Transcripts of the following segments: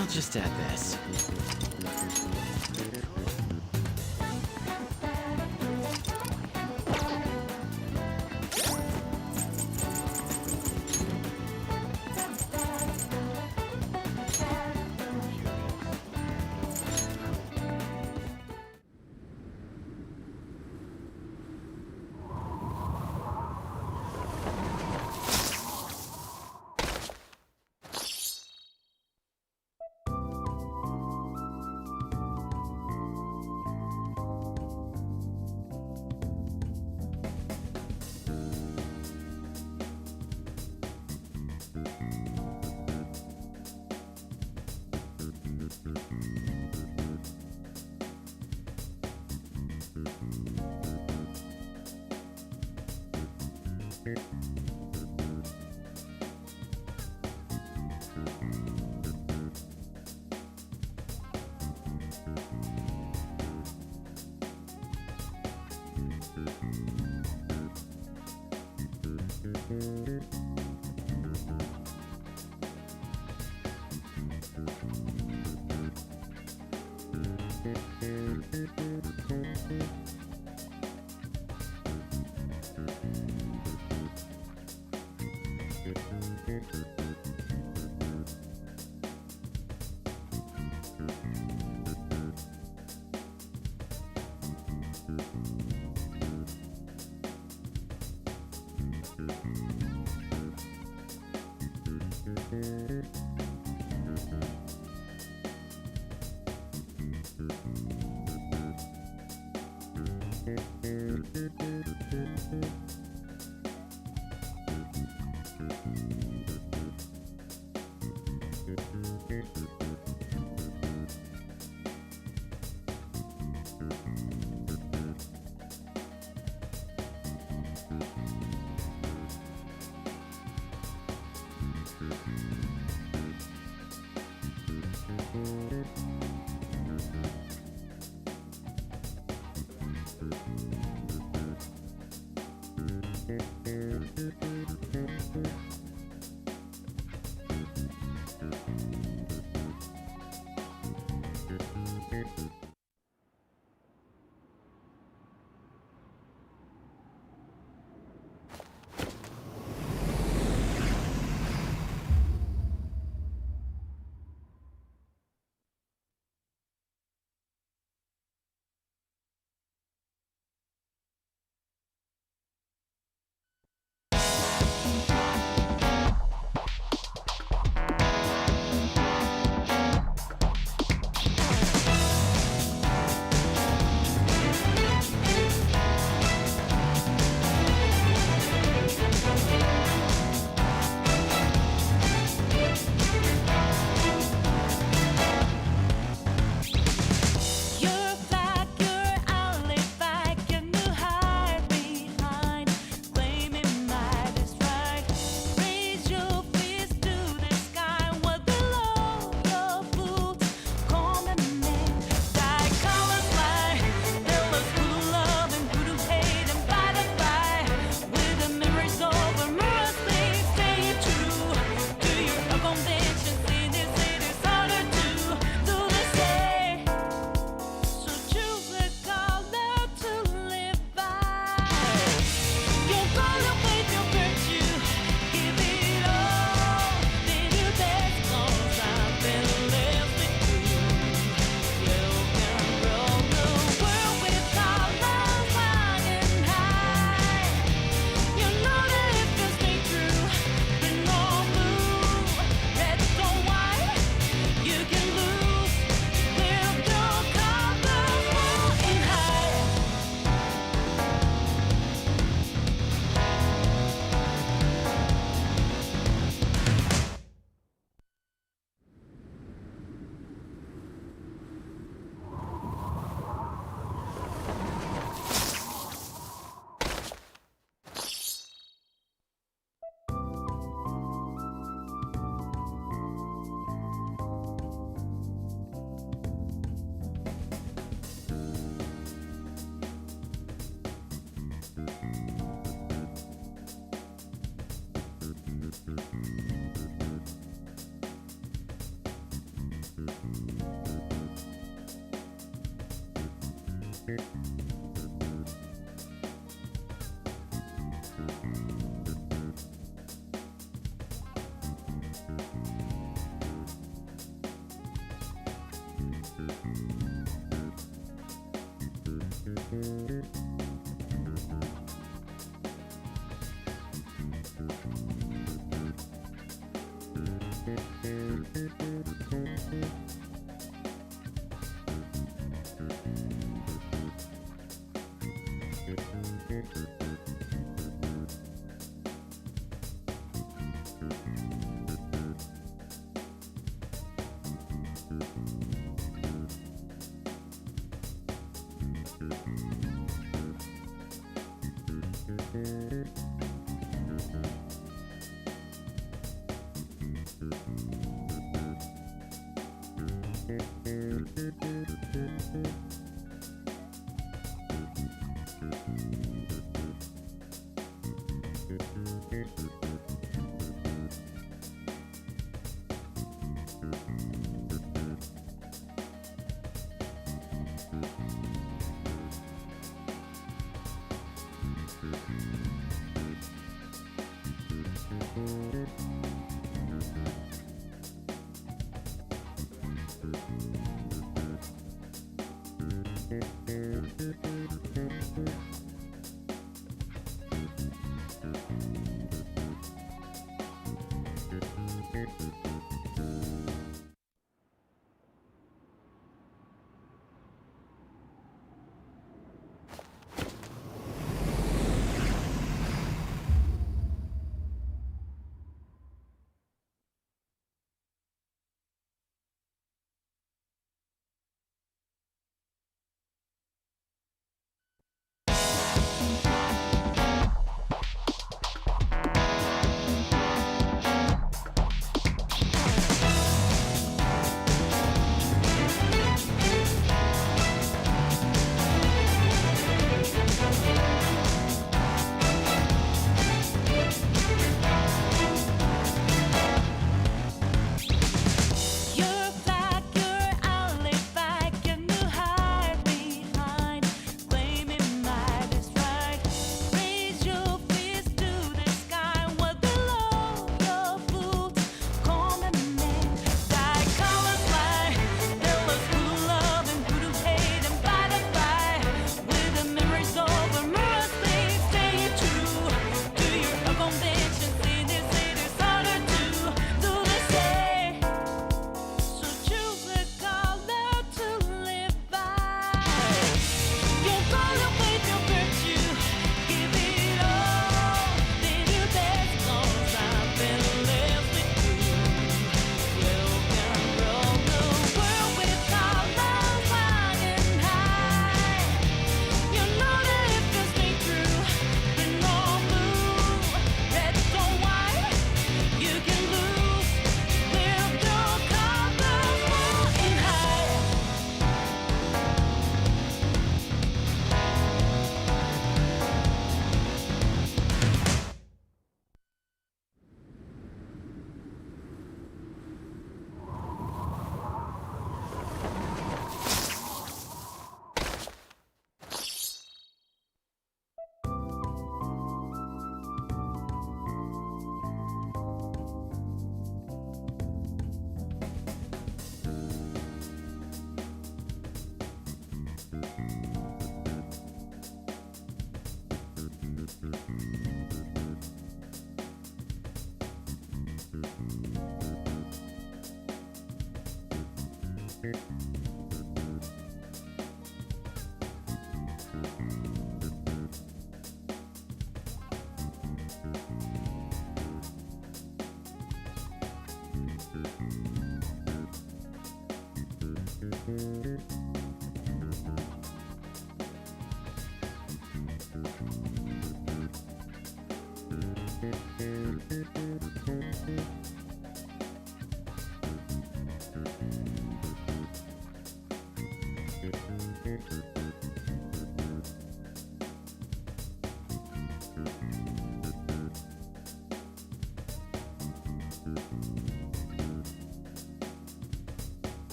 I'll just add this.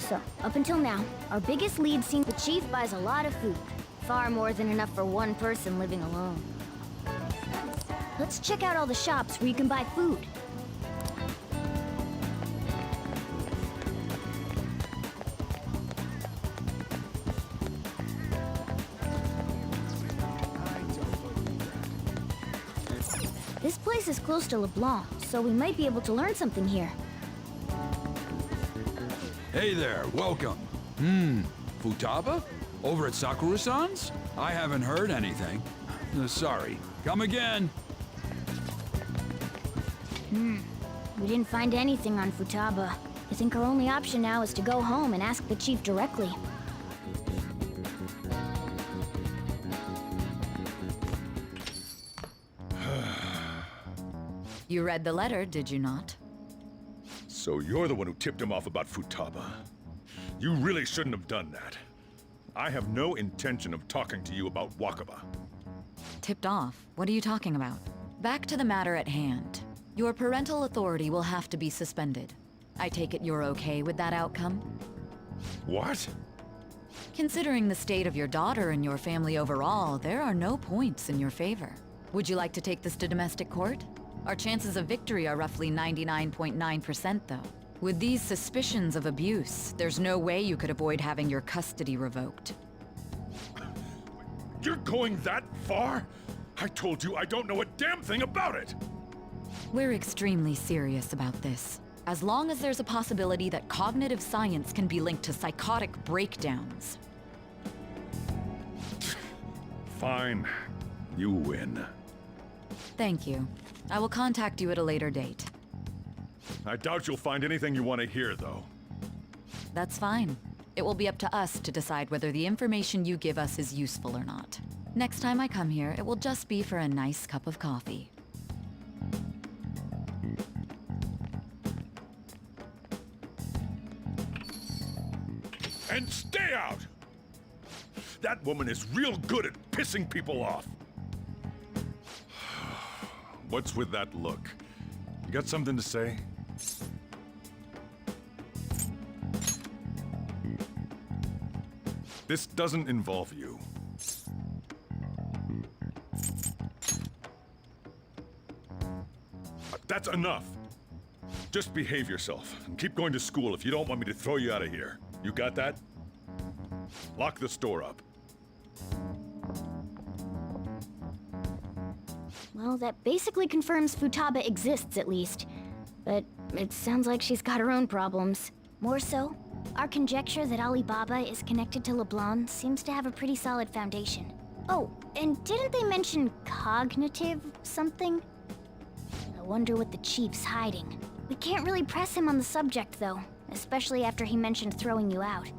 So, up until now, our biggest lead seems the chief buys a lot of food. Far more than enough for one person living alone. Let's check out all the shops where you can buy food. This place is close to LeBlanc, so we might be able to learn something here. Hey there, welcome. Futaba? Over at Sakura-san's? I haven't heard anything. Sorry. Come again. We didn't find anything on Futaba. I think our only option now is to go home and ask the chief directly. You read the letter, did you not? So you're the one who tipped him off about Futaba. You really shouldn't have done that. I have no intention of talking to you about Wakaba. Tipped off? What are you talking about? Back to the matter at hand. Your parental authority will have to be suspended. I take it you're okay with that outcome? What? Considering the state of your daughter and your family overall, there are no points in your favor. Would you like to take this to domestic court? Our chances of victory are roughly 99.9%, though. With these suspicions of abuse, there's no way you could avoid having your custody revoked. You're going that far? I told you I don't know a damn thing about it! We're extremely serious about this. As long as there's a possibility that cognitive science can be linked to psychotic breakdowns. Fine. You win. Thank you. I will contact you at a later date. I doubt you'll find anything you want to hear, though. That's fine. It will be up to us to decide whether the information you give us is useful or not. Next time I come here, it will just be for a nice cup of coffee. And stay out! That woman is real good at pissing people off. What's with that look? You got something to say? This doesn't involve you. That's enough. Just behave yourself and keep going to school if you don't want me to throw you out of here. You got that? Lock the store up. Well, that basically confirms Futaba exists, at least. But it sounds like she's got her own problems. More so, our conjecture that Alibaba is connected to LeBlanc seems to have a pretty solid foundation. Oh, and didn't they mention cognitive something? I wonder what the chief's hiding. We can't really press him on the subject, though, especially after he mentioned throwing you out.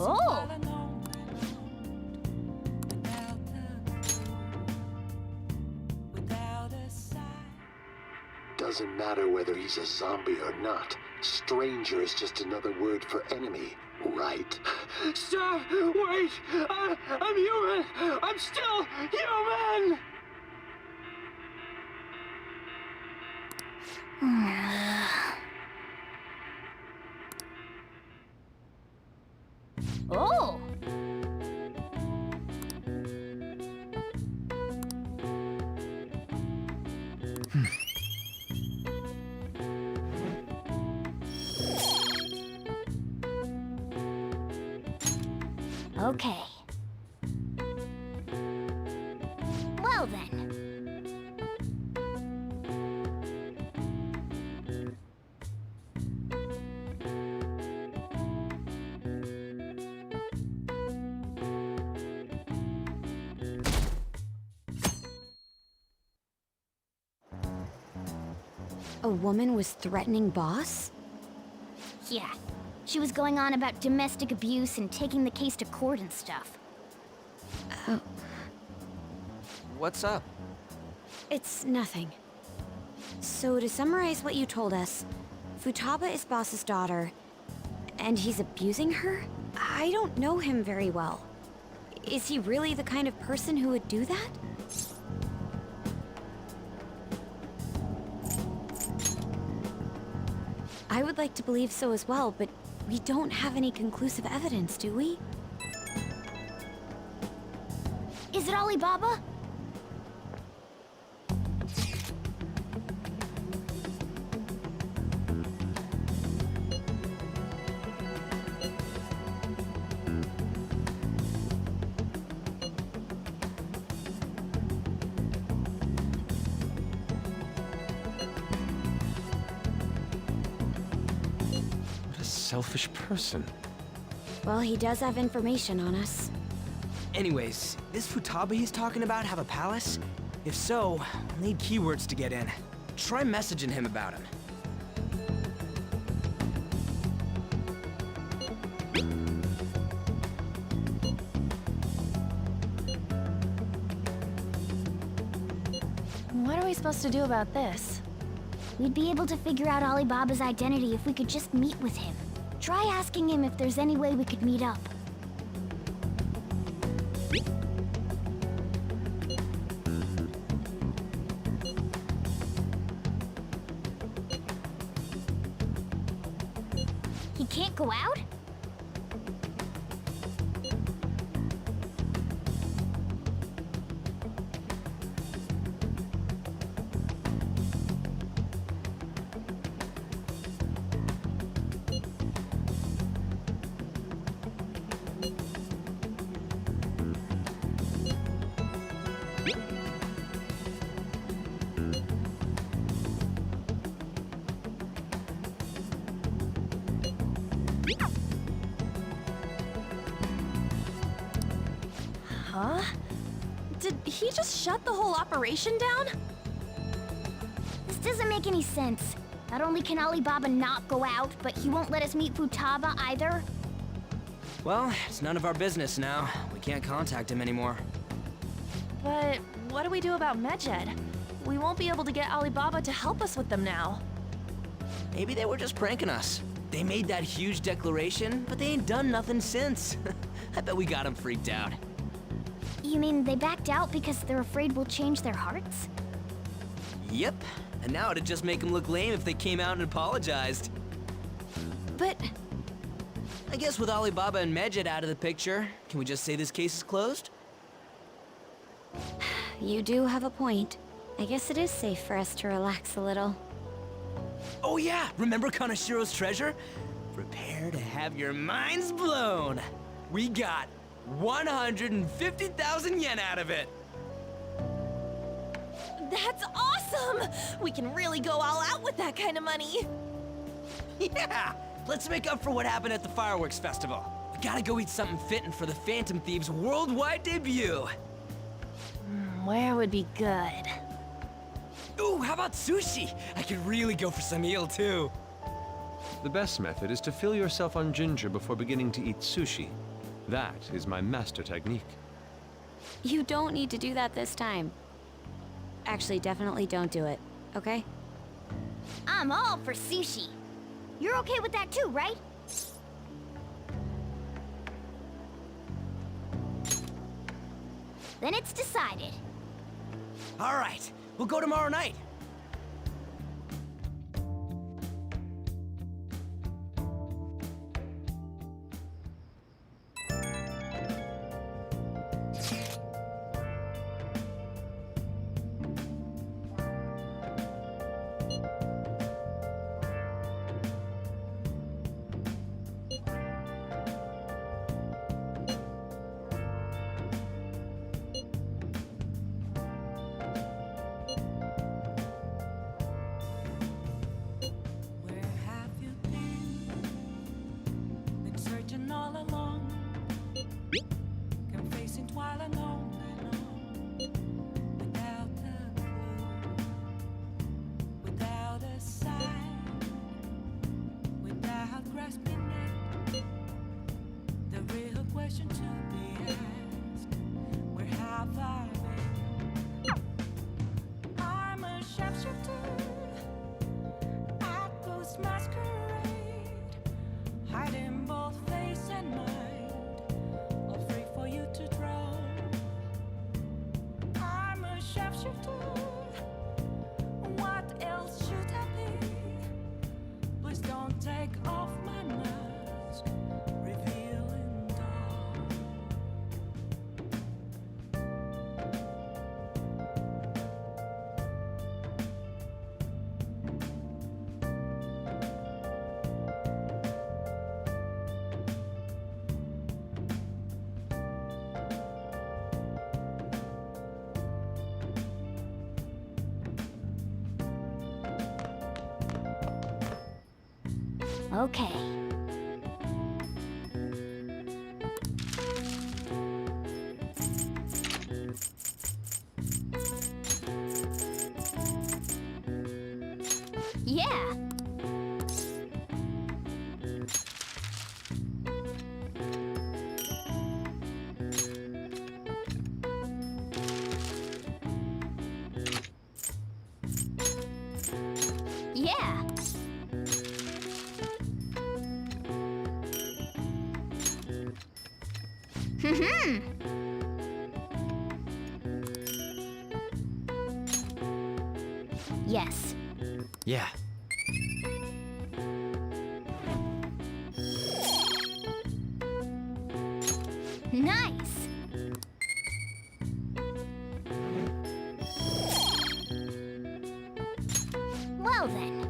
Oh! Doesn't matter whether he's a zombie or not. Stranger is just another word for enemy, right? Stop! Wait! I'm human! I'm still human! Oh! Okay. Well then. A woman was threatening Boss? Yeah. She was going on about domestic abuse and taking the case to court and stuff. Oh, What's up? it's nothing. So to summarize what you told us, Futaba is Boss's daughter, and he's abusing her? I don't know him very well. Is he really the kind of person who would do that? I would like to believe so as well, but we don't have any conclusive evidence, do we? Is it Alibaba? What a selfish person. Well, he does have information on us. Anyways, this Futaba he's talking about have a palace? If so, we'll need keywords to get in. Try messaging him about him. What are we supposed to do about this? We'd be able to figure out Alibaba's identity if we could just meet with him. Try asking him if there's any way we could meet up. He can't go out? Huh? Did he just shut the whole operation down? This doesn't make any sense. Not only can Alibaba not go out, but he won't let us meet Futaba either. Well, it's none of our business now. We can't contact him anymore. But what do we do about Medjed? We won't be able to get Alibaba to help us with them now. Maybe they were just pranking us. They made that huge declaration, but they ain't done nothing since. I bet we got them freaked out. You mean they backed out because they're afraid we'll change their hearts? Yep. And now it'd just make them look lame if they came out and apologized. But I guess with Alibaba and Medjed out of the picture, can we just say this case is closed? you do have a point. I guess it is safe for us to relax a little. Oh yeah, remember Kanashiro's treasure? Prepare to have your minds blown. We got 150,000 yen out of it. That's awesome! We can really go all out with that kind of money. Yeah, let's make up for what happened at the fireworks festival. We gotta go eat something fitting for the Phantom Thieves' worldwide debut. Where would be good? Ooh, how about sushi? I could really go for some eel too. The best method is to fill yourself on ginger before beginning to eat sushi. That is my master technique. You don't need to do that this time. Actually, definitely don't do it, okay? I'm all for sushi. You're okay with that too, right? Then it's decided. All right, we'll go tomorrow night. Where have you been? Been searching all along, confessing while alone and on, without a clue, without a you do. What else should I be? Please don't take off my mask, revealing dawn. Okay. Yeah. Yeah. Yes. Yeah. Nice. Well then.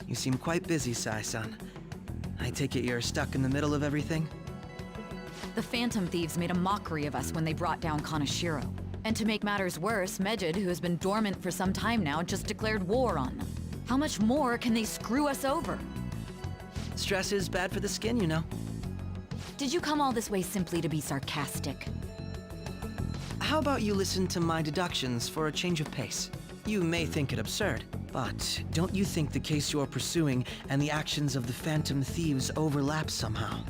You seem quite busy, Sai-san. I take it you're stuck in the middle of everything? The Phantom Thieves made a mockery of us when they brought down Kaneshiro. And to make matters worse, Medjed, who has been dormant for some time now, just declared war on them. How much more can they screw us over? Stress is bad for the skin, you know. Did you come all this way simply to be sarcastic? How about you listen to my deductions for a change of pace? You may think it absurd, but don't you think the case you're pursuing and the actions of the Phantom Thieves overlap somehow?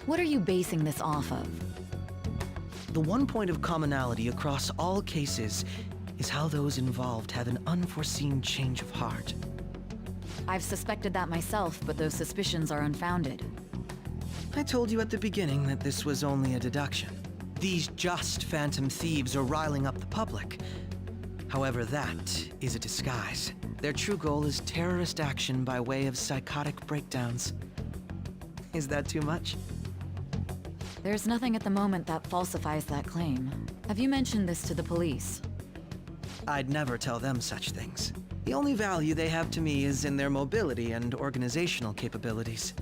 What are you basing this off of? The one point of commonality across all cases is how those involved have an unforeseen change of heart. I've suspected that myself, but those suspicions are unfounded. I told you at the beginning that this was only a deduction. These just Phantom Thieves are riling up the public. However, that is a disguise. Their true goal is terrorist action by way of psychotic breakdowns. Is that too much? There's nothing at the moment that falsifies that claim. Have you mentioned this to the police? I'd never tell them such things. The only value they have to me is in their mobility and organizational capabilities.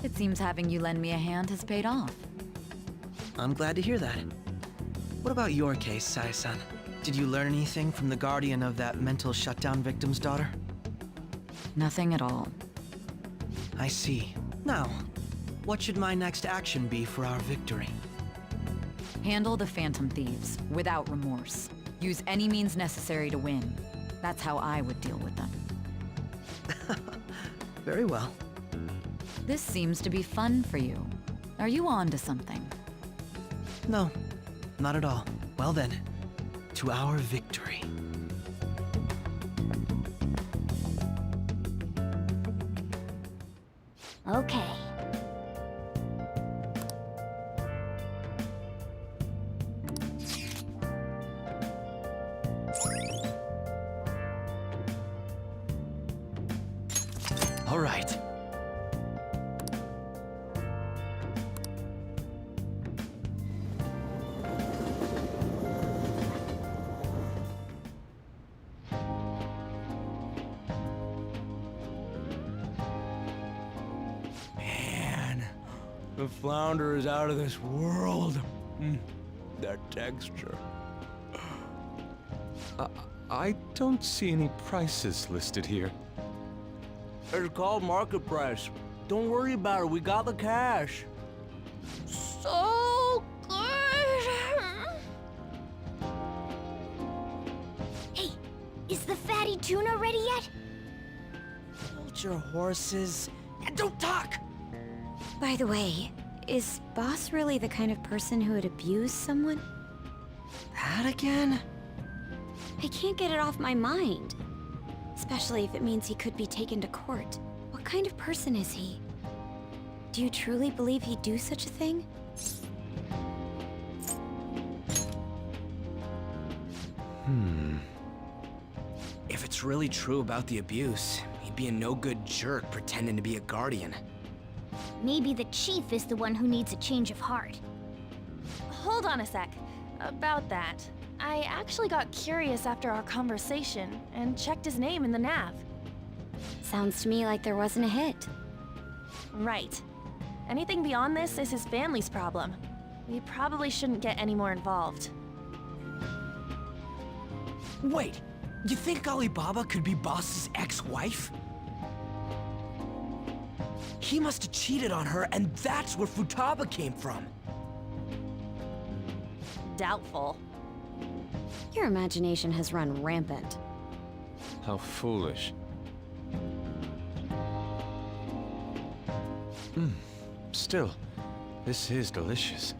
It seems having you lend me a hand has paid off. I'm glad to hear that. What about your case, Sai-san? Did you learn anything from the guardian of that mental shutdown victim's daughter? Nothing at all. I see. Now, what should my next action be for our victory? Handle the Phantom Thieves, without remorse. Use any means necessary to win. That's how I would deal with them. Very well. This seems to be fun for you. Are you on to something? No, not at all. Well then, to our victory. Okay. All right. Man, the flounder is out of this world. That texture. I don't see any prices listed here. It's called market price. Don't worry about it. We got the cash. So good. Hey, is the fatty tuna ready yet? Hold your horses and don't talk! By the way, is Boss really the kind of person who would abuse someone? That again? I can't get it off my mind. Especially if it means he could be taken to court. What kind of person is he? Do you truly believe he'd do such a thing? If it's really true about the abuse, he'd be a no-good jerk pretending to be a guardian. Maybe the chief is the one who needs a change of heart. Hold on a sec. About that, I actually got curious after our conversation and checked his name in the nav. Sounds to me like there wasn't a hit. Right. Anything beyond this is his family's problem. We probably shouldn't get any more involved. Wait, you think Alibaba could be Boss's ex-wife? He must have cheated on her, and that's where Futaba came from. Doubtful. Your imagination has run rampant. How foolish. Still, this is delicious.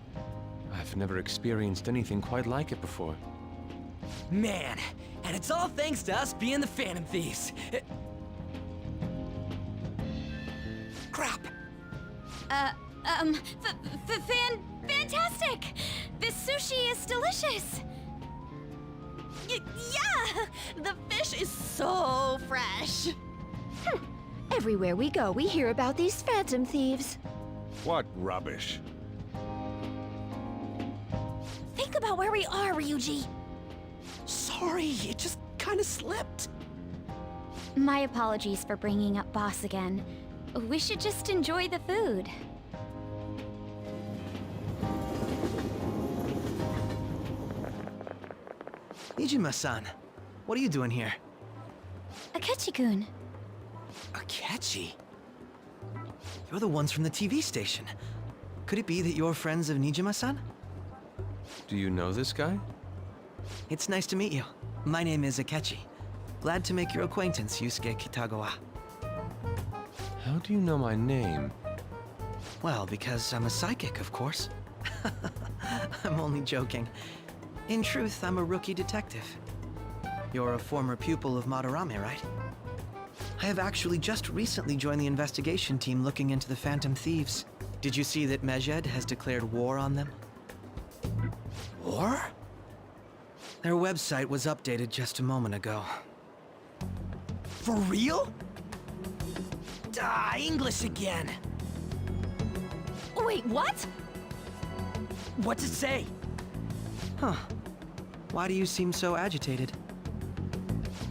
I've never experienced anything quite like it before. Man, and it's all thanks to us being the Phantom Thieves. Crap! Fantastic! This sushi is delicious! Yeah! The fish is so fresh! Everywhere we go, we hear about these phantom thieves. What rubbish. Think about where we are, Ryuji! Sorry, it just kinda slipped. My apologies for bringing up Boss again. We should just enjoy the food. Nijima-san, what are you doing here? Akechi-kun. Akechi? You're the ones from the TV station. Could it be that you're friends of Nijima-san? Do you know this guy? It's nice to meet you. My name is Akechi. Glad to make your acquaintance, Yusuke Kitagawa. How do you know my name? Well, because I'm a psychic, of course. I'm only joking. In truth, I'm a rookie detective. You're a former pupil of Madarame, right? I have actually just recently joined the investigation team looking into the Phantom Thieves. Did you see that Medjed has declared war on them? War? Their website was updated just a moment ago. For real? English again. Wait, what? What's it say? Huh. Why do you seem so agitated?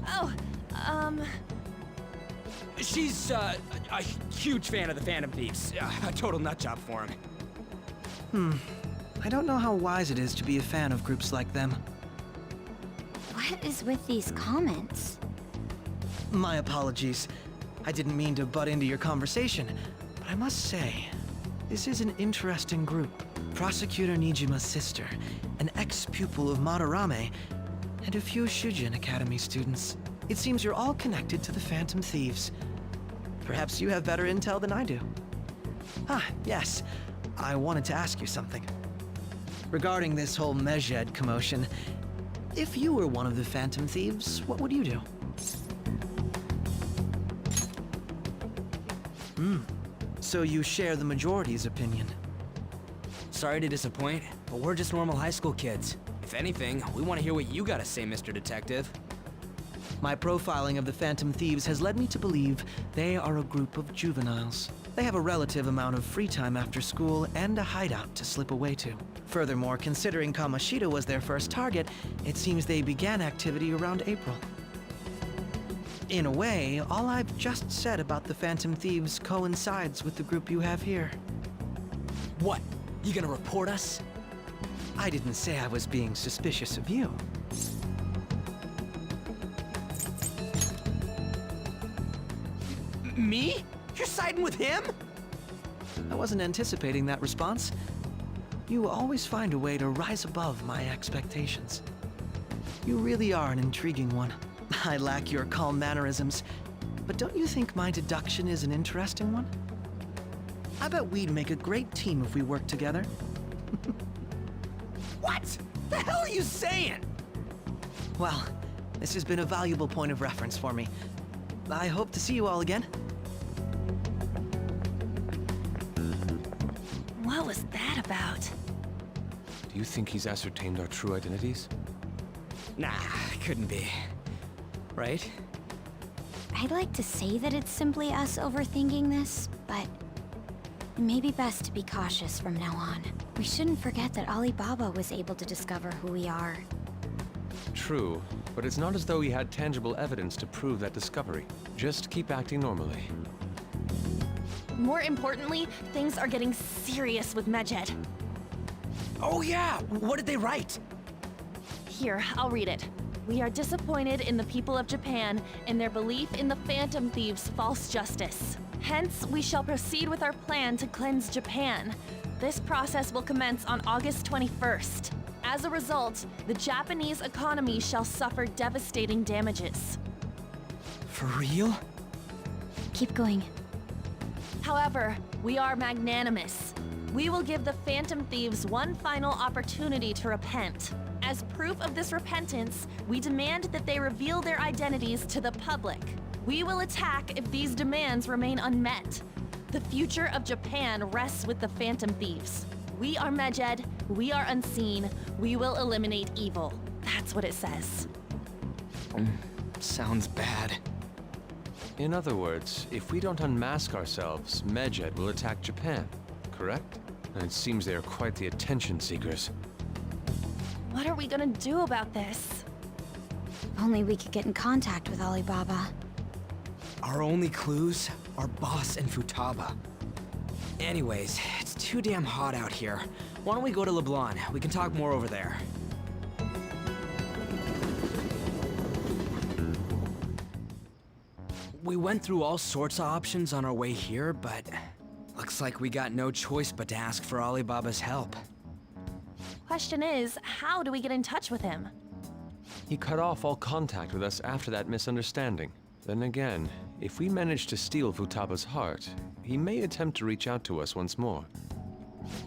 Oh, She's, a huge fan of the Phantom Thieves. A total nutjob for him. I don't know how wise it is to be a fan of groups like them. What is with these comments? My apologies. I didn't mean to butt into your conversation, but I must say, this is an interesting group. Prosecutor Nijima's sister, an ex-pupil of Madarame, and a few Shujin Academy students. It seems you're all connected to the Phantom Thieves. Perhaps you have better intel than I do. Ah, yes. I wanted to ask you something. Regarding this whole Medjed commotion, if you were one of the Phantom Thieves, what would you do? So you share the majority's opinion. Sorry to disappoint, but we're just normal high school kids. If anything, we want to hear what you gotta say, Mr. Detective. My profiling of the Phantom Thieves has led me to believe they are a group of juveniles. They have a relative amount of free time after school and a hideout to slip away to. Furthermore, considering Kamoshida was their first target, it seems they began activity around April. In a way, all I've just said about the Phantom Thieves coincides with the group you have here. What? You gonna report us? I didn't say I was being suspicious of you. Me? You're siding with him? I wasn't anticipating that response. You always find a way to rise above my expectations. You really are an intriguing one. I lack your calm mannerisms, but don't you think my deduction is an interesting one? I bet we'd make a great team if we worked together. What? The hell are you saying? Well, this has been a valuable point of reference for me. I hope to see you all again. What was that about? Do you think he's ascertained our true identities? Nah, couldn't be. Right? I'd like to say that it's simply us overthinking this, but it may be best to be cautious from now on. We shouldn't forget that Alibaba was able to discover who we are. True, but it's not as though he had tangible evidence to prove that discovery. Just keep acting normally. More importantly, things are getting serious with Medjed. Oh yeah! What did they write? Here, I'll read it. We are disappointed in the people of Japan in their belief in the Phantom Thieves' false justice. Hence, we shall proceed with our plan to cleanse Japan. This process will commence on August 21st. As a result, the Japanese economy shall suffer devastating damages. For real? Keep going. However, we are magnanimous. We will give the Phantom Thieves one final opportunity to repent. As proof of this repentance, we demand that they reveal their identities to the public. We will attack if these demands remain unmet. The future of Japan rests with the Phantom Thieves. We are Medjed, we are unseen, we will eliminate evil. That's what it says. Sounds bad. In other words, if we don't unmask ourselves, Medjed will attack Japan, correct? And it seems they are quite the attention seekers. What are we gonna do about this? If only we could get in contact with Alibaba. Our only clues are Boss and Futaba. Anyways, it's too damn hot out here. Why don't we go to Leblon? We can talk more over there. We went through all sorts of options on our way here, but looks like we got no choice but to ask for Alibaba's help. Question is, how do we get in touch with him? He cut off all contact with us after that misunderstanding. Then again, if we manage to steal Futaba's heart, he may attempt to reach out to us once more.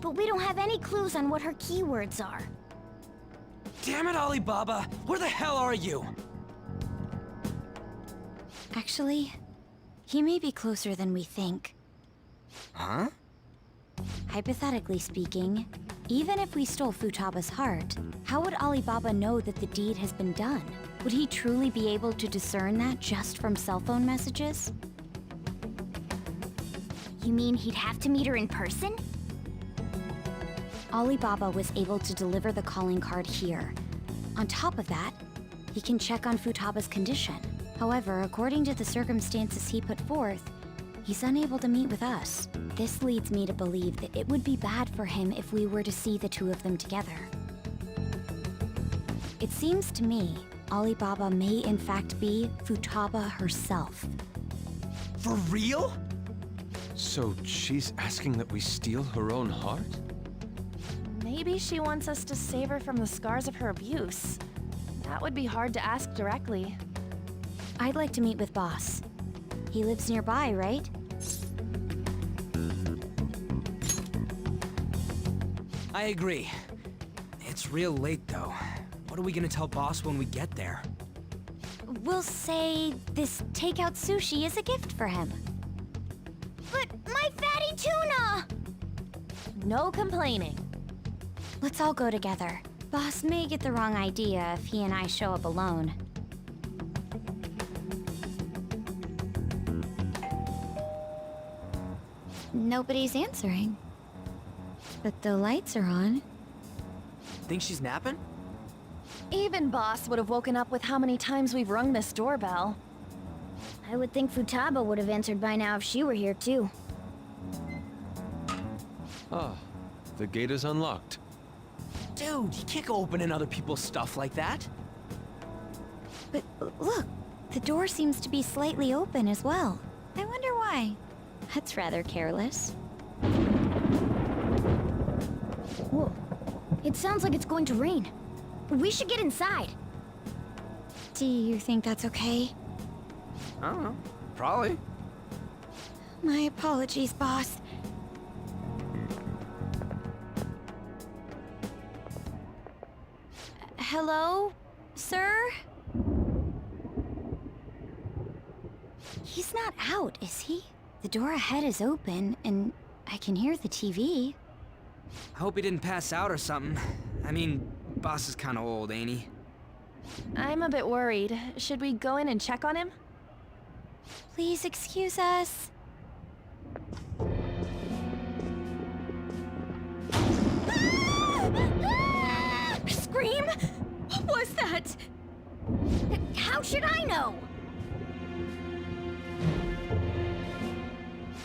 But we don't have any clues on what her keywords are. Damn it, Alibaba! Where the hell are you? Actually, he may be closer than we think. Huh? Hypothetically speaking, even if we stole Futaba's heart, how would Alibaba know that the deed has been done? Would he truly be able to discern that just from cell phone messages? You mean he'd have to meet her in person? Alibaba was able to deliver the calling card here. On top of that, he can check on Futaba's condition. However, according to the circumstances he put forth, he's unable to meet with us. This leads me to believe that it would be bad for him if we were to see the two of them together. It seems to me Alibaba may in fact be Futaba herself. For real? So she's asking that we steal her own heart? Maybe she wants us to save her from the scars of her abuse. That would be hard to ask directly. I'd like to meet with Boss. He lives nearby, right? I agree. It's real late, though. What are we gonna tell Boss when we get there? We'll say this takeout sushi is a gift for him. But my fatty tuna! No complaining. Let's all go together. Boss may get the wrong idea if he and I show up alone. Nobody's answering. But the lights are on. Think she's napping? Even Boss would have woken up with how many times we've rung this doorbell. I would think Futaba would have answered by now if she were here too. Ah, the gate is unlocked. Dude, you can't go opening other people's stuff like that. But look, the door seems to be slightly open as well. I wonder why. That's rather careless. Whoa. It sounds like it's going to rain. We should get inside. Do you think that's okay? I don't know. Probably. My apologies, boss. Hello, sir? He's not out, is he? The door ahead is open, and I can hear the TV. I hope he didn't pass out or something. I mean, boss is kinda old, ain't he? I'm a bit worried. Should we go in and check on him? Please excuse us. Scream? What was that? How should I know?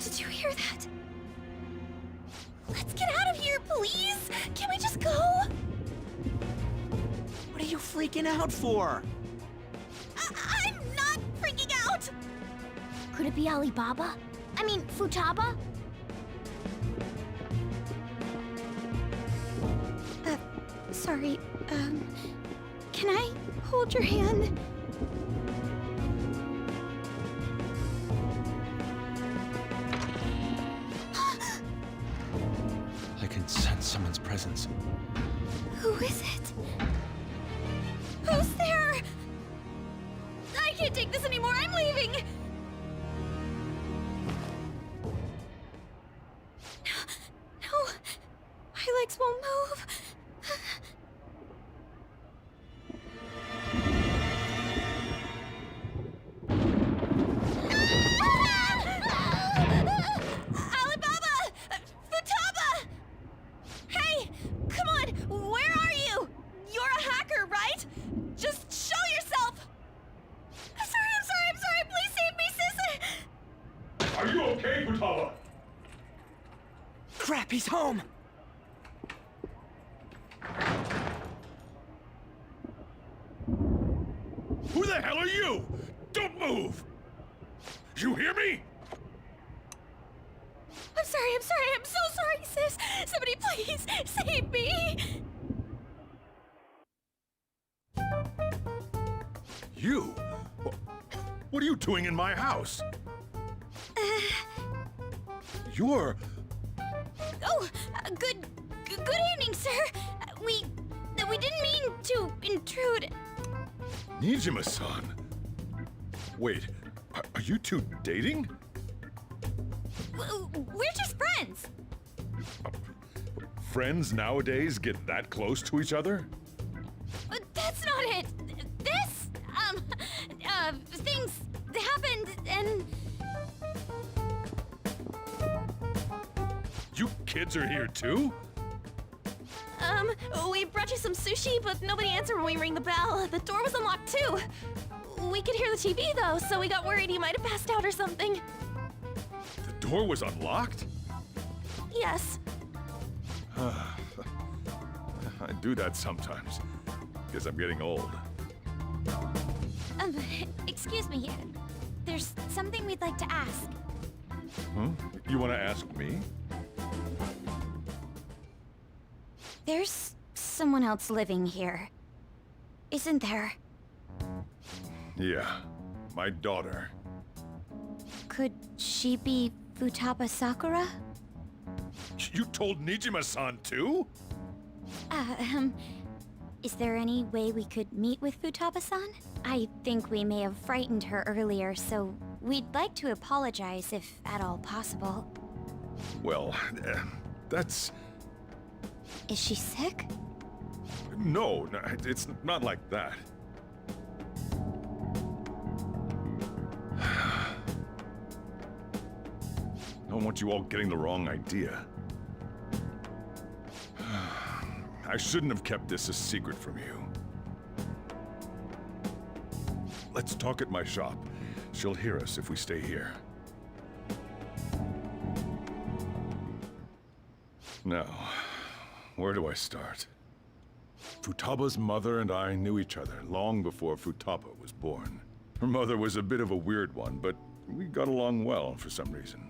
Did you hear that? Let's get out of here, please! Can we just go? What are you freaking out for? I'm not freaking out! Could it be Alibaba? I mean, Futaba? Sorry, can I hold your hand? I can sense someone's presence. Who is it? Who's there? I can't take this anymore, I'm leaving! No, my legs won't move. Alibaba! Futaba! Hey, come on, where are you? You're a hacker, right? Just show yourself! I'm sorry, please save me, sis! Are you okay, Futaba? Crap, he's home! Who the hell are you? Don't move! You hear me? I'm so sorry, sis! Somebody please save me! You? What are you doing in my house? You're... Good evening, sir. We didn't mean to intrude. Nijima-san. Wait, are you two dating? We're just friends. Friends nowadays get that close to each other? That's not it. This, things happened and... You kids are here too? We brought you some sushi, but nobody answered when we rang the bell. The door was unlocked too. We could hear the TV though, so we got worried you might have passed out or something. The door was unlocked? Yes. I do that sometimes. Guess I'm getting old. Excuse me. There's something we'd like to ask. Huh? You want to ask me? There's someone else living here, isn't there? Yeah, my daughter. Could she be Futaba Sakura? You told Nijima-san too? Is there any way we could meet with Futaba-san? I think we may have frightened her earlier, so we'd like to apologize if at all possible. Well, that's... Is she sick? No, it's not like that. I don't want you all getting the wrong idea. I shouldn't have kept this a secret from you. Let's talk at my shop. She'll hear us if we stay here. Now, where do I start? Futaba's mother and I knew each other long before Futaba was born. Her mother was a bit of a weird one, but we got along well for some reason.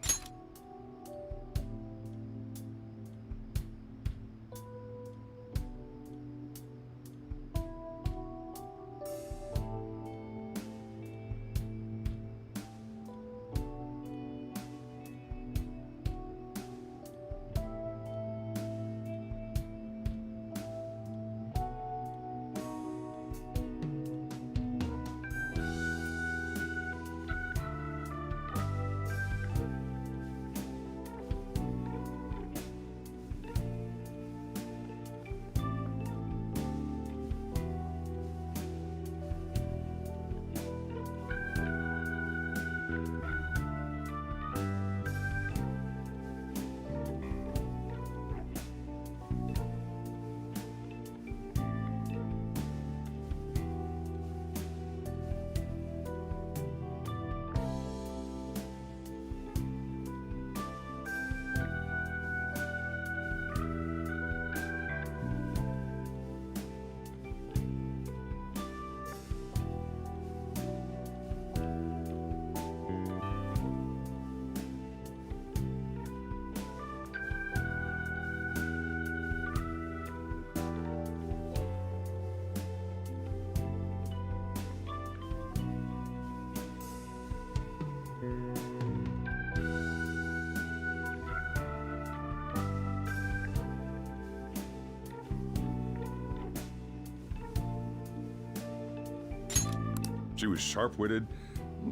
She was sharp-witted,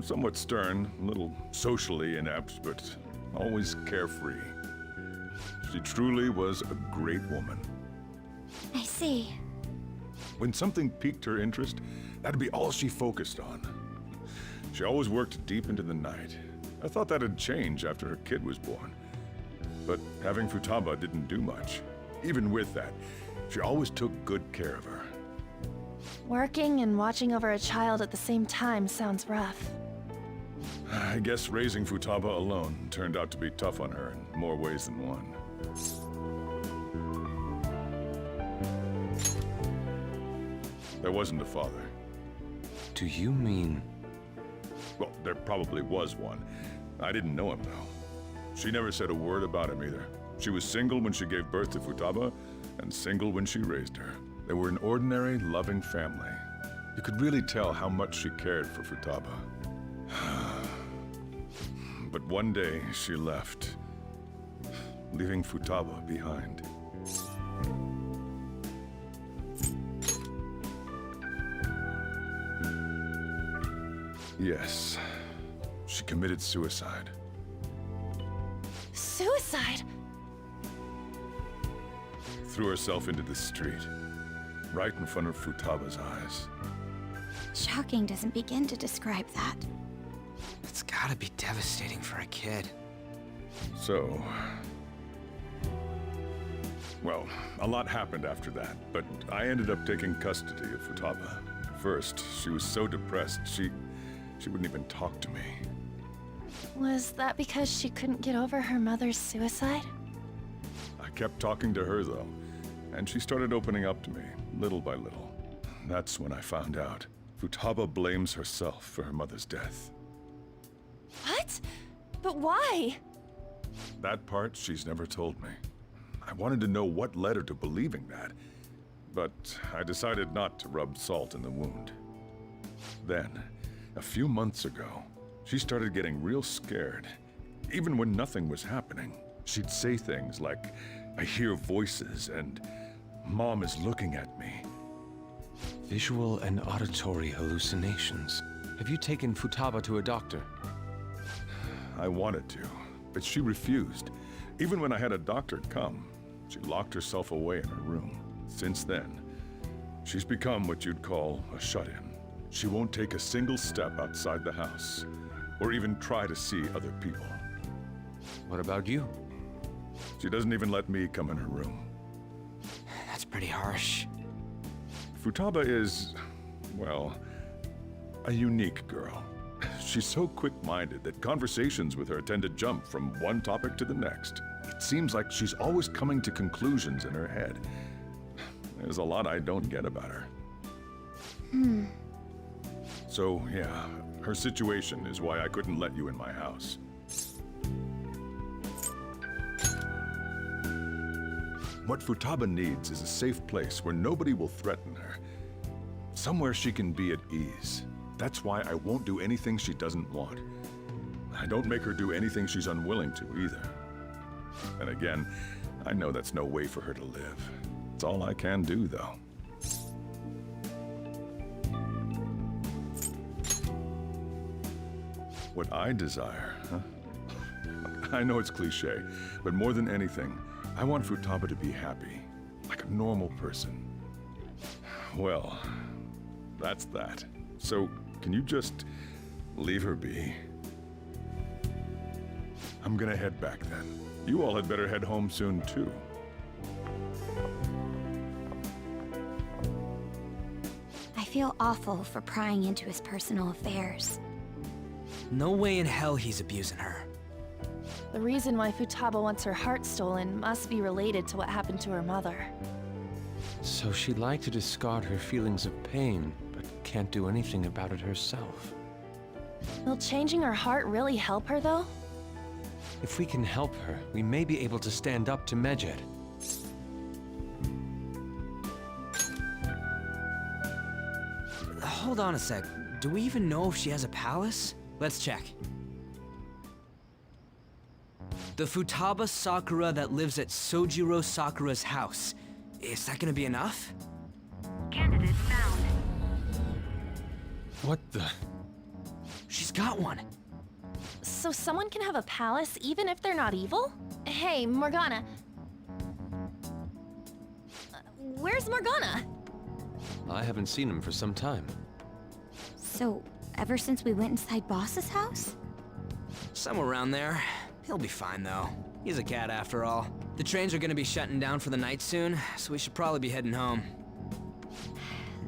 somewhat stern, a little socially inept, but always carefree. She truly was a great woman. I see. When something piqued her interest, that'd be all she focused on. She always worked deep into the night. I thought that'd change after her kid was born. But having Futaba didn't do much. Even with that, she always took good care of her. Working and watching over a child at the same time sounds rough. I guess raising Futaba alone turned out to be tough on her in more ways than one. There wasn't a father. Do you mean... Well, there probably was one. I didn't know him, though. She never said a word about him either. She was single when she gave birth to Futaba, and single when she raised her. They were an ordinary, loving family. You could really tell how much she cared for Futaba. But one day, she left, leaving Futaba behind. Yes, she committed suicide. Suicide? Threw herself into the street, right in front of Futaba's eyes. Shocking doesn't begin to describe that. It's gotta be devastating for a kid. So... Well, a lot happened after that, but I ended up taking custody of Futaba. First, she was so depressed, she wouldn't even talk to me. Was that because she couldn't get over her mother's suicide? I kept talking to her, though, and she started opening up to me, little by little. That's when I found out. Futaba blames herself for her mother's death. What? But why? That part she's never told me. I wanted to know what led her to believing that, but I decided not to rub salt in the wound. Then, a few months ago, she started getting real scared. Even when nothing was happening, she'd say things like, "I hear voices," and "Mom is looking at me." Visual and auditory hallucinations. Have you taken Futaba to a doctor? I wanted to, but she refused. Even when I had a doctor come, she locked herself away in her room. Since then, she's become what you'd call a shut-in. She won't take a single step outside the house, or even try to see other people. What about you? She doesn't even let me come in her room. That's pretty harsh. Futaba is, well, a unique girl. She's so quick-minded that conversations with her tend to jump from one topic to the next. It seems like she's always coming to conclusions in her head. There's a lot I don't get about her. So, yeah, her situation is why I couldn't let you in my house. What Futaba needs is a safe place where nobody will threaten her. Somewhere she can be at ease. That's why I won't do anything she doesn't want. I don't make her do anything she's unwilling to either. And again, I know that's no way for her to live. It's all I can do, though. What I desire, huh? I know it's cliche, but more than anything, I want Futaba to be happy, like a normal person. Well, that's that. So, can you just leave her be? I'm gonna head back then. You all had better head home soon, too. I feel awful for prying into his personal affairs. No way in hell he's abusing her. The reason why Futaba wants her heart stolen must be related to what happened to her mother. So she'd like to discard her feelings of pain, but can't do anything about it herself. Will changing her heart really help her, though? If we can help her, we may be able to stand up to Medjed. Hold on a sec. Do we even know if she has a palace? Let's check. The Futaba Sakura that lives at Sojiro Sakura's house. Is that gonna be enough? Candidate found. What the? She's got one. So someone can have a palace even if they're not evil? Hey, Morgana. Where's Morgana? I haven't seen him for some time. So, ever since we went inside Boss's house? Somewhere around there. He'll be fine, though. He's a cat after all. The trains are gonna be shutting down for the night soon, so we should probably be heading home.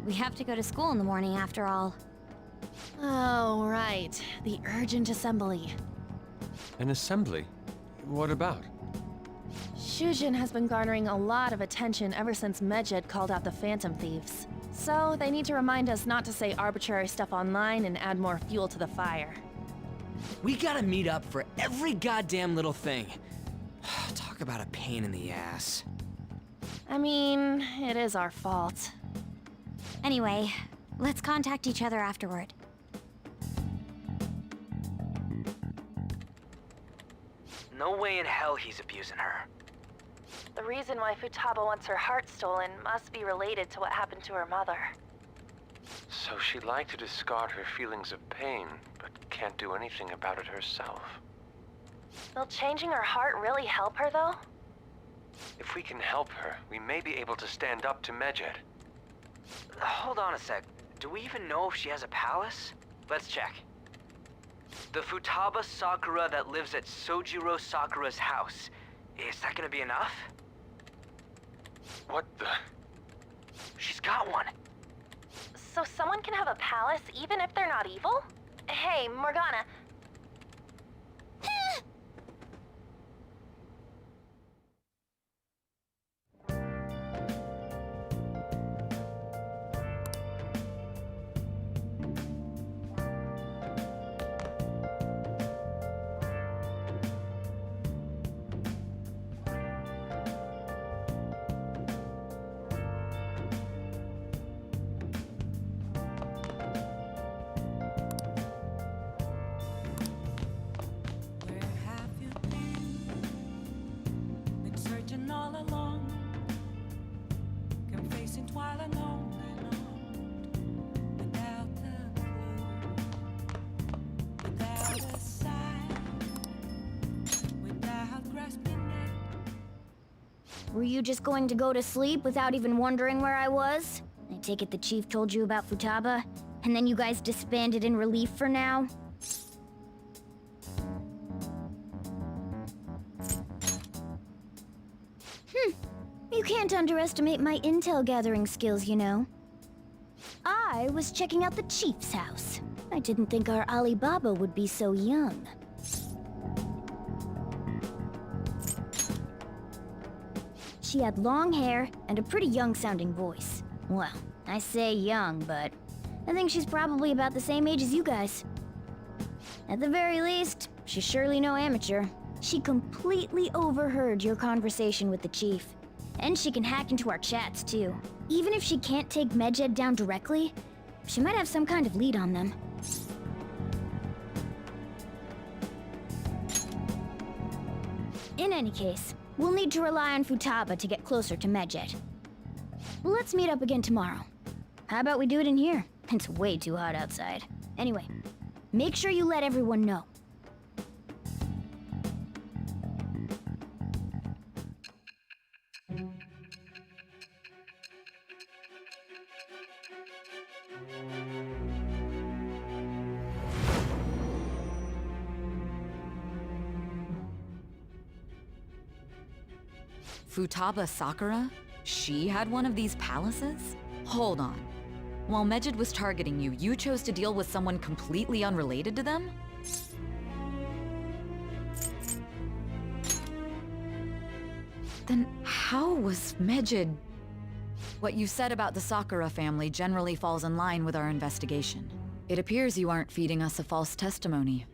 We have to go to school in the morning after all. Oh, right. The urgent assembly. An assembly? What about? Shujin has been garnering a lot of attention ever since Medjed called out the Phantom Thieves. So, they need to remind us not to say arbitrary stuff online and add more fuel to the fire. We gotta meet up for every goddamn little thing. Talk about a pain in the ass. I mean, it is our fault. Anyway, let's contact each other afterward. No way in hell he's abusing her. The reason why Futaba wants her heart stolen must be related to what happened to her mother. So she'd like to discard her feelings of pain, but can't do anything about it herself. Will changing her heart really help her, though? If we can help her, we may be able to stand up to Medjed. Hold on a sec. Do we even know if she has a palace? Let's check. The Futaba Sakura that lives at Sojiro Sakura's house. Is that gonna be enough? What the? She's got one. So someone can have a palace even if they're not evil? Hey, Morgana. Where have you been? Been searching all along, confessing while alone and on, without a clue, without a sign, without grasping it. Were you just going to go to sleep without even wondering where I was? I take it the chief told you about Futaba, and then you guys disbanded in relief for now? You can't underestimate my intel gathering skills, you know. I was checking out the chief's house. I didn't think our Alibaba would be so young. She had long hair and a pretty young-sounding voice. Well, I say young, but I think she's probably about the same age as you guys. At the very least, she's surely no amateur. She completely overheard your conversation with the chief. And she can hack into our chats, too. Even if she can't take Medjed down directly, she might have some kind of lead on them. In any case, we'll need to rely on Futaba to get closer to Medjed. Let's meet up again tomorrow. How about we do it in here? It's way too hot outside. Anyway, make sure you let everyone know. Futaba Sakura? She had one of these palaces? Hold on. While Medjed was targeting you, you chose to deal with someone completely unrelated to them? Then how was Medjed... What you said about the Sakura family generally falls in line with our investigation. It appears you aren't feeding us a false testimony.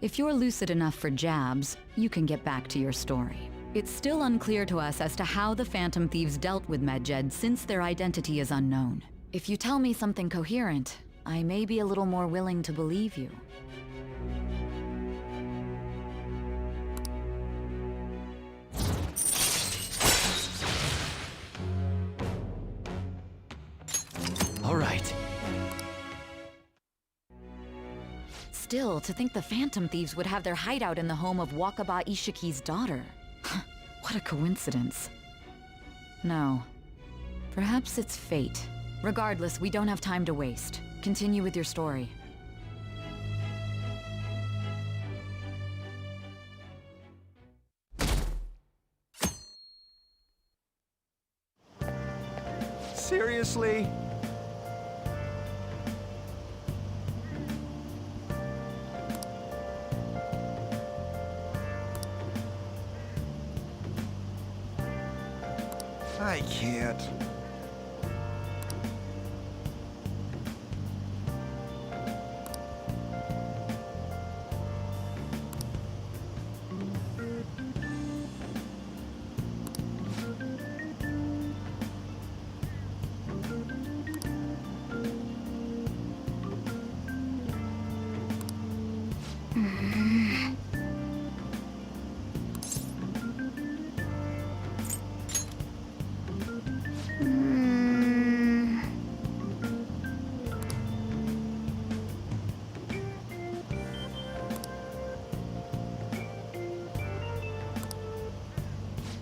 If you're lucid enough for jabs, you can get back to your story. It's still unclear to us as to how the Phantom Thieves dealt with Medjed since their identity is unknown. If you tell me something coherent, I may be a little more willing to believe you. Still, to think the Phantom Thieves would have their hideout in the home of Wakaba Ishiki's daughter. What a coincidence. No. Perhaps it's fate. Regardless, we don't have time to waste. Continue with your story. Seriously? I can't.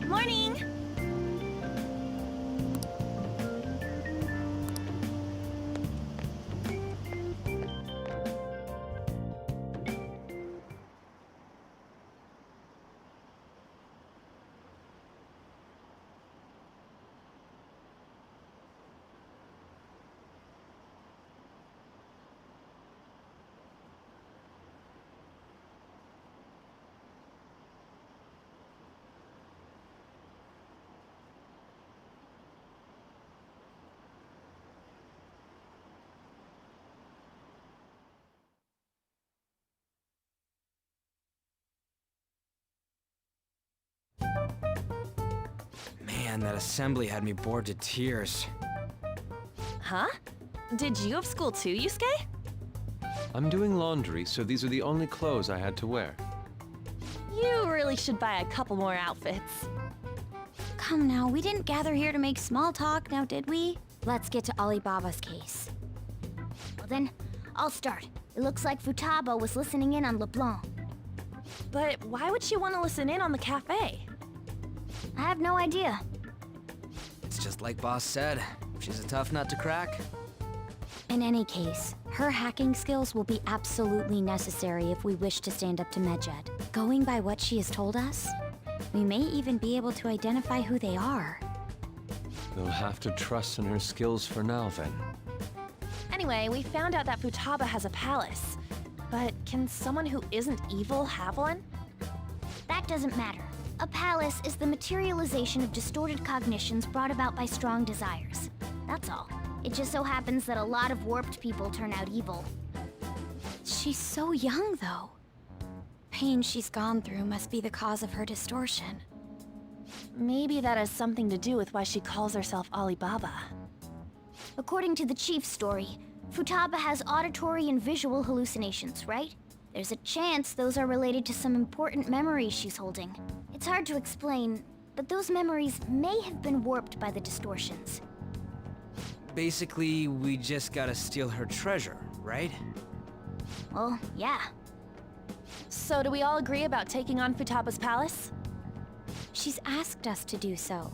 Morning! Man, that assembly had me bored to tears. Huh? Did you have school too, Yusuke? I'm doing laundry, so these are the only clothes I had to wear. You really should buy a couple more outfits. Come now, we didn't gather here to make small talk, now did we? Let's get to Alibaba's case. Well then, I'll start. It looks like Futaba was listening in on LeBlanc. But why would she want to listen in on the cafe? I have no idea. It's just like Boss said. She's a tough nut to crack. In any case, her hacking skills will be absolutely necessary if we wish to stand up to Medjed. Going by what she has told us, we may even be able to identify who they are. We'll have to trust in her skills for now, then. Anyway, we found out that Futaba has a palace. But can someone who isn't evil have one? That doesn't matter. A palace is the materialization of distorted cognitions brought about by strong desires. That's all. It just so happens that a lot of warped people turn out evil. She's so young, though. Pain she's gone through must be the cause of her distortion. Maybe that has something to do with why she calls herself Alibaba. According to the chief's story, Futaba has auditory and visual hallucinations, right? There's a chance those are related to some important memories she's holding. It's hard to explain, but those memories may have been warped by the distortions. Basically, we just gotta steal her treasure, right? Well, yeah. So do we all agree about taking on Futaba's palace? She's asked us to do so.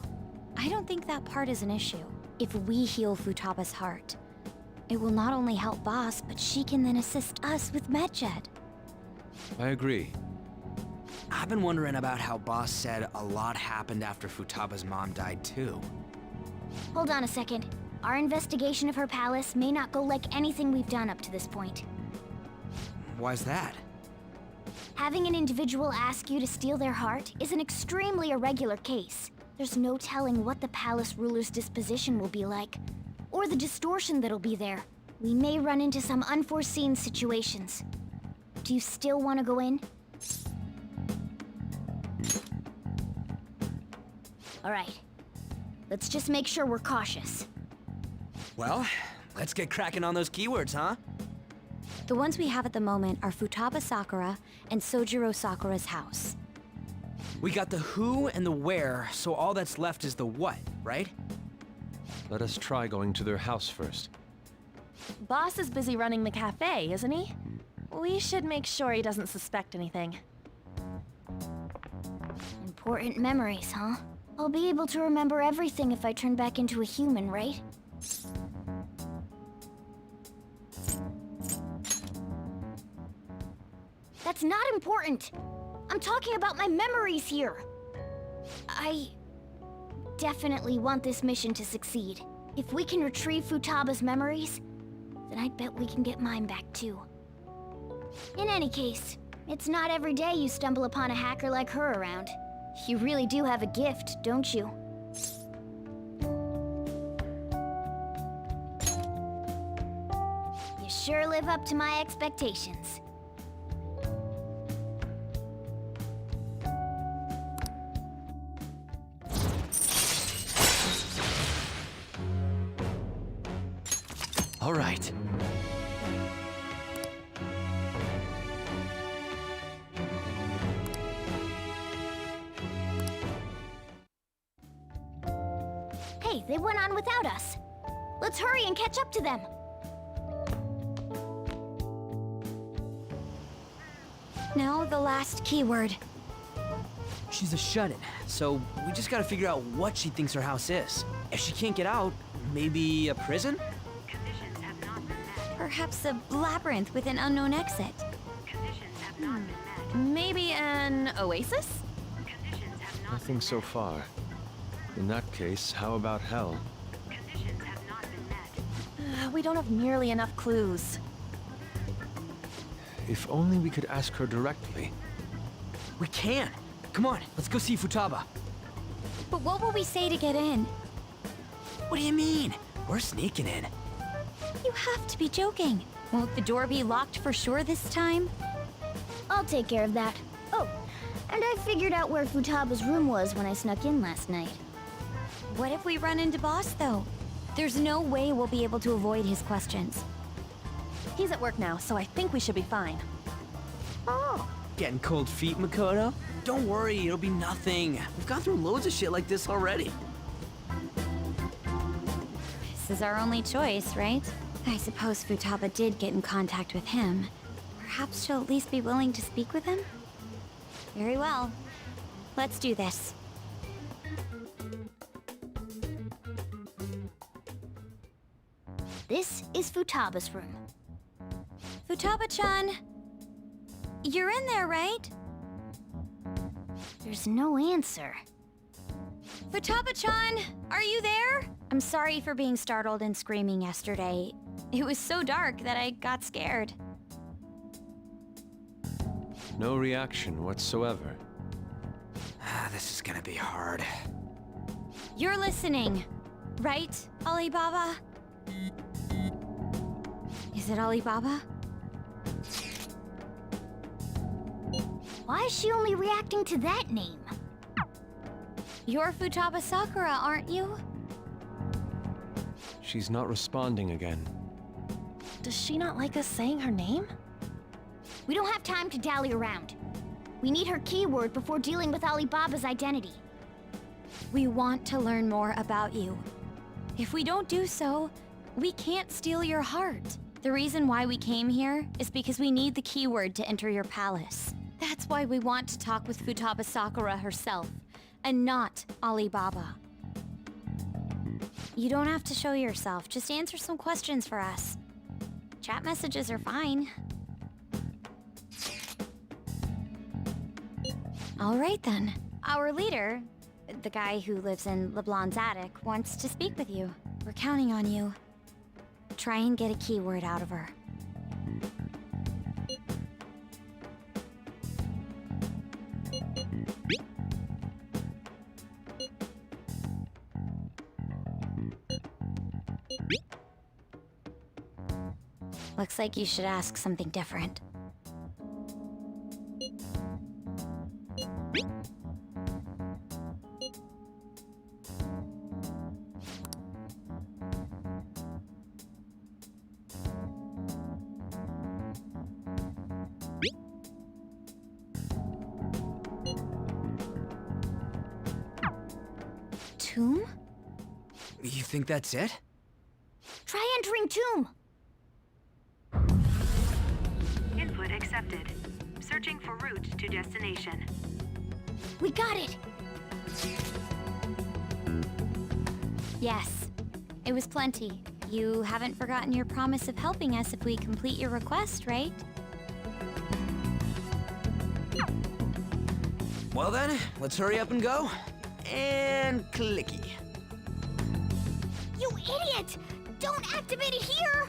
I don't think that part is an issue. If we heal Futaba's heart, it will not only help Boss, but she can then assist us with Medjed. I agree. I've been wondering about how Boss said a lot happened after Futaba's mom died too. Hold on a second. Our investigation of her palace may not go like anything we've done up to this point. Why's that? Having an individual ask you to steal their heart is an extremely irregular case. There's no telling what the palace ruler's disposition will be like, or the distortion that'll be there. We may run into some unforeseen situations. Do you still want to go in? All right. Let's just make sure we're cautious. Well, let's get cracking on those keywords, huh? The ones we have at the moment are Futaba Sakura and Sojiro Sakura's house. We got the who and the where, so all that's left is the what, right? Let us try going to their house first. Boss is busy running the cafe, isn't he? We should make sure he doesn't suspect anything. Important memories, huh? I'll be able to remember everything if I turn back into a human, right? That's not important. I'm talking about my memories here. I definitely want this mission to succeed. If we can retrieve Futaba's memories, then I bet we can get mine back too. In any case, it's not every day you stumble upon a hacker like her around. You really do have a gift, don't you? You sure live up to my expectations. All right. Hey, they went on without us. Let's hurry and catch up to them. Now the last keyword. She's a shut-in, so we just gotta figure out what she thinks her house is. If she can't get out, maybe a prison? Perhaps a labyrinth with an unknown exit. Maybe an oasis? Nothing so far. In that case, how about hell? We don't have nearly enough clues. If only we could ask her directly. We can! Come on, let's go see Futaba. But what will we say to get in? What do you mean? We're sneaking in. You have to be joking. Won't the door be locked for sure this time? I'll take care of that. Oh, and I figured out where Futaba's room was when I snuck in last night. What if we run into Boss, though? There's no way we'll be able to avoid his questions. He's at work now, so I think we should be fine. Oh, getting cold feet, Makoto? Don't worry, it'll be nothing. We've gone through loads of shit like this already. This is our only choice, right? I suppose Futaba did get in contact with him. Perhaps she'll at least be willing to speak with him? Very well. Let's do this. This is Futaba's room. Futaba-chan! You're in there, right? There's no answer. Futaba-chan! Are you there? I'm sorry for being startled and screaming yesterday. It was so dark that I got scared. No reaction whatsoever. This is gonna be hard. You're listening, right, Alibaba? Is it Alibaba? Why is she only reacting to that name? You're Futaba Sakura, aren't you? She's not responding again. Does she not like us saying her name? We don't have time to dally around. We need her keyword before dealing with Alibaba's identity. We want to learn more about you. If we don't do so, we can't steal your heart. The reason why we came here is because we need the keyword to enter your palace. That's why we want to talk with Futaba Sakura herself, and not Alibaba. You don't have to show yourself, just answer some questions for us. Chat messages are fine. All right then. Our leader, the guy who lives in LeBlanc's attic, wants to speak with you. We're counting on you. Try and get a keyword out of her. Looks like you should ask something different. Tomb? You think that's it? Try entering tomb. Input accepted. Searching for route to destination. We got it! Yes, it was plenty. You haven't forgotten your promise of helping us if we complete your request, right? Well then, let's hurry up and go. And clicky. You idiot! Don't activate it here!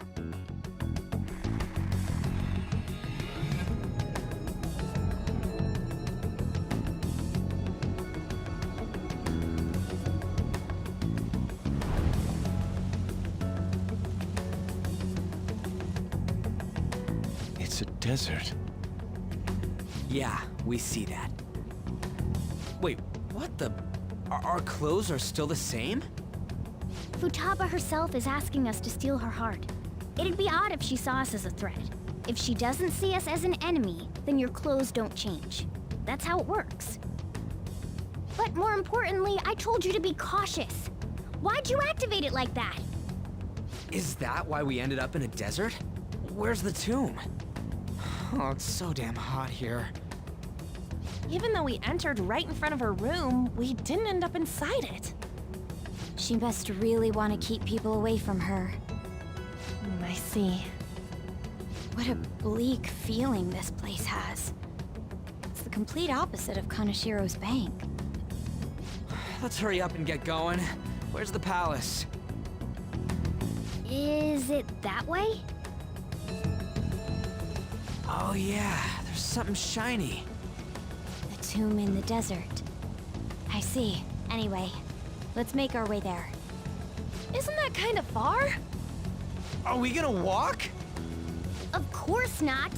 It's a desert. Yeah, we see that. Wait, what the? Our clothes are still the same? Futaba herself is asking us to steal her heart. It'd be odd if she saw us as a threat. If she doesn't see us as an enemy, then your clothes don't change. That's how it works. But more importantly, I told you to be cautious. Why'd you activate it like that? Is that why we ended up in a desert? Where's the tomb? Oh, it's so damn hot here. Even though we entered right in front of her room, we didn't end up inside it. She must really want to keep people away from her. I see. What a bleak feeling this place has. It's the complete opposite of Kanashiro's bank. Let's hurry up and get going. Where's the palace? Is it that way? Oh yeah, there's something shiny. The tomb in the desert. I see. Anyway, let's make our way there. Isn't that kind of far? Are we gonna walk? Of course not.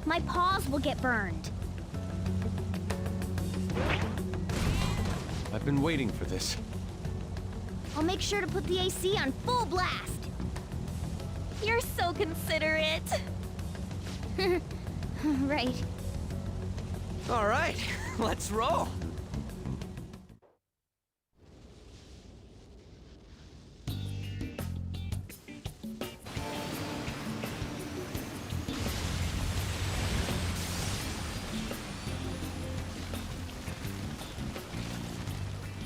My paws will get burned. I've been waiting for this. I'll make sure to put the AC on full blast. You're so considerate. Right. All right, let's roll.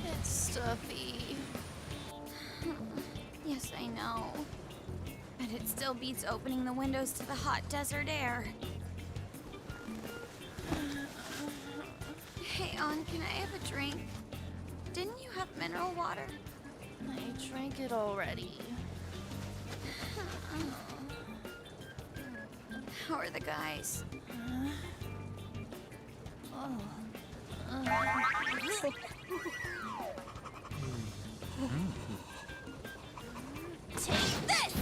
It's stuffy. Yes, I know. But it still beats opening the windows to the hot desert air. Hey, On, can I have a drink? Didn't you have mineral water? I drank it already. How are the guys? Take this!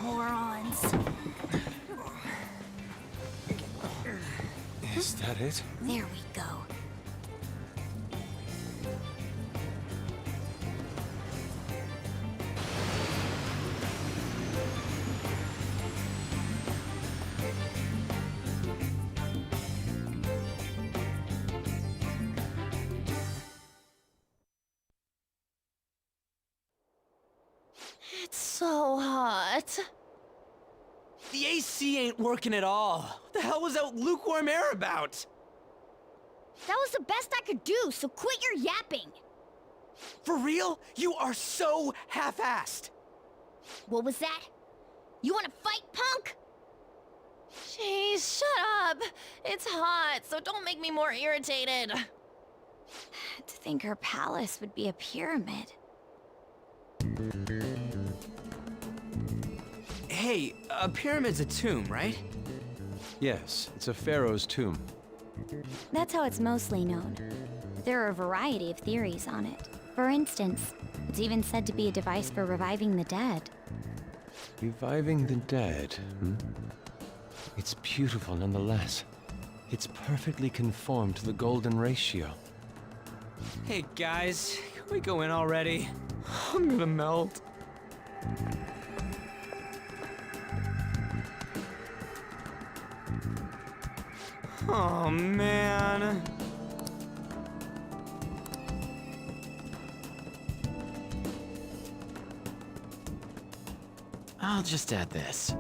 Morons. Is that it? There we go. It's so hot. The AC ain't working at all. What the hell was that lukewarm air about? That was the best I could do, so quit your yapping. For real? You are so half-assed. What was that? You wanna fight, punk? Jeez, shut up. It's hot, so don't make me more irritated. To think her palace would be a pyramid. Hey, a pyramid's a tomb, right? Yes, it's a pharaoh's tomb. That's how it's mostly known. There are a variety of theories on it. For instance, it's even said to be a device for reviving the dead. Reviving the dead, hmm? It's beautiful nonetheless. It's perfectly conformed to the golden ratio. Hey guys, can we go in already? I'm gonna melt. Oh man. I'll just add this.